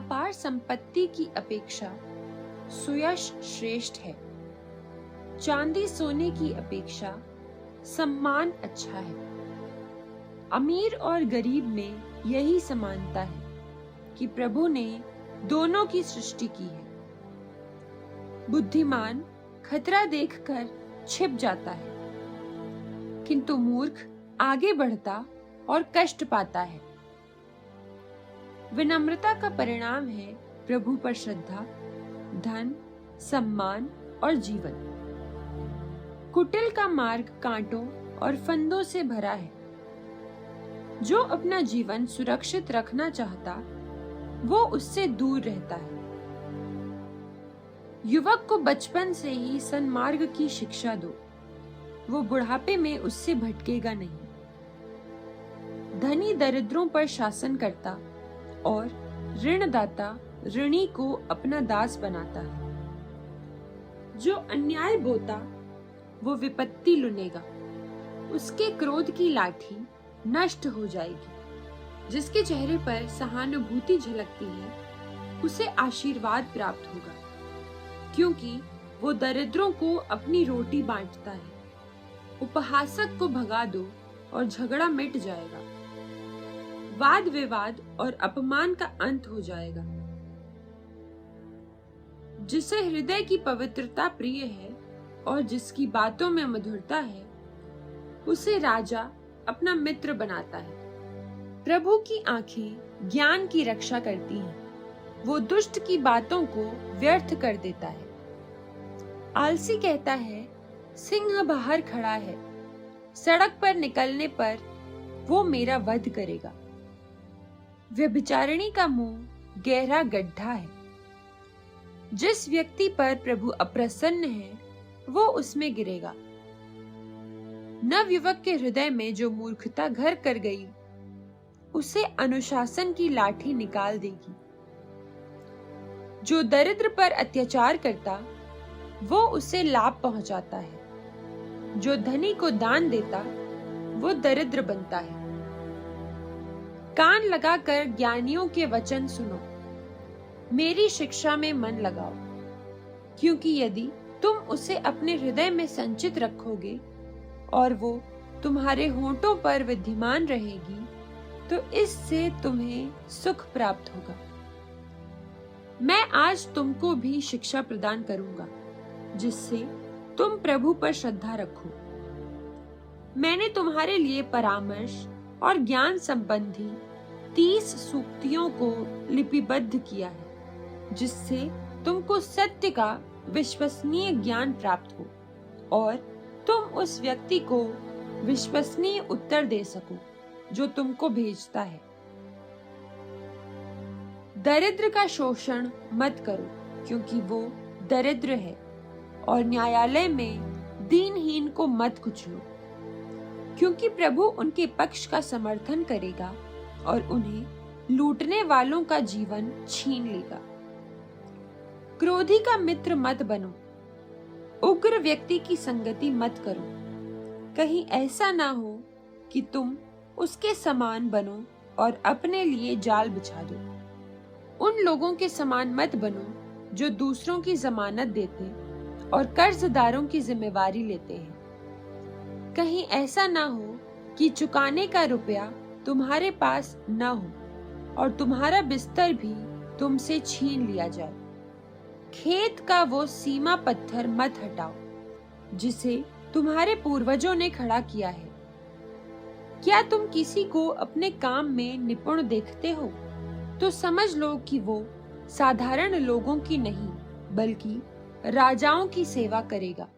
अपार संपत्ति की अपेक्षा सुयश श्रेष्ठ है। चांदी सोने की अपेक्षा सम्मान अच्छा है। अमीर और गरीब में यही समानता है कि प्रभु ने दोनों की सृष्टि की है। बुद्धिमान खतरा देखकर छिप जाता है, किंतु मूर्ख आगे बढ़ता और कष्ट पाता है। विनम्रता का परिणाम है प्रभु पर श्रद्धा, धन, सम्मान और जीवन। कुटिल का मार्ग कांटों और फंदों से भरा है। जो अपना जीवन सुरक्षित रखना चाहता, वो उससे दूर रहता है। युवक को बचपन से ही सन्मार्ग की शिक्षा दो, वो बुढ़ापे में उससे भटकेगा नहीं। धनी दरिद्रों पर शासन करता और ऋणदाता ऋणी को अपना दास बनाता है। जो अन्याय बोता, वो विपत्ति लुनेगा। उसके क्रोध की लाठी नष्ट हो जाएगी। जिसके चेहरे पर सहानुभूति झलकती है, उसे आशीर्वाद प्राप्त होगा, क्योंकि वो दरिद्रों को अपनी रोटी बांटता है। उपहासक को भगा दो और झगड़ा मिट जाएगा। वाद विवाद और अपमान का अंत हो जाएगा। जिसे हृदय की पवित्रता प्रिय है और जिसकी बातों में मधुरता है, उसे राजा अपना मित्र बनाता है। प्रभु की आंखें ज्ञान की रक्षा करती हैं। वो दुष्ट की बातों को व्यर्थ कर देता है। आलसी कहता है, सिंह बाहर खड़ा है। सड़क पर निकलने पर वो मेरा वध करेगा। व्यभिचारिणी का मुंह गहरा गड्ढा है। जिस व्यक्ति पर प्रभु अप्रसन्न है, वो उसमें गिरेगा। नवयुवक के हृदय में जो मूर्खता घर कर गई, उसे अनुशासन की लाठी निकाल देगी। जो दरिद्र पर अत्याचार करता, वो उसे लाभ पहुंचाता है। जो धनी को दान देता, वो दरिद्र बनता है। कान लगाकर ज्ञानियों के वचन सुनो, मेरी शिक्षा में मन लगाओ, क्योंकि यदि तुम उसे अपने हृदय में संचित रखोगे और वो तुम्हारे होंठों पर विद्यमान रहेगी, तो इससे तुम्हें सुख प्राप्त होगा। मैं आज तुमको भी शिक्षा प्रदान करूंगा, जिससे तुम प्रभु पर श्रद्धा रखो। मैंने तुम्हारे लिए परामर्श और ज्ञान संबंधी 30 सूक्तियों को लिपिबद्ध किया है, जिससे तुमको सत्य का विश्वसनीय ज्ञान प्राप्त हो और तुम उस व्यक्ति को विश्वसनीय उत्तर दे सको जो तुमको भेजता है। दरिद्र का शोषण मत करो, क्योंकि वो दरिद्र है, और न्यायालय में दीनहीन को मत कुचलो, क्योंकि प्रभु उनके पक्ष का समर्थन करेगा और उन्हें लूटने वालों का जीवन छीन लेगा। क्रोधी का मित्र मत बनो, उग्र व्यक्ति की संगति मत करो। कहीं ऐसा ना हो कि तुम उसके समान बनो और अपने लिए जाल बिछा दो। उन लोगों के समान मत बनो जो दूसरों की जमानत देते और कर्जदारों की जिम्मेवारी लेते हैं। कहीं ऐसा ना हो कि चुकाने का रुपया तुम्हारे पास न हो और तुम्हारा बिस्तर भी तुमसे छीन लिया जाए। खेत का वो सीमा पत्थर मत हटाओ जिसे तुम्हारे पूर्वजों ने खड़ा किया है। क्या तुम किसी को अपने काम में निपुण देखते हो, तो समझ लो कि वो साधारण लोगों की नहीं बल्कि राजाओं की सेवा करेगा।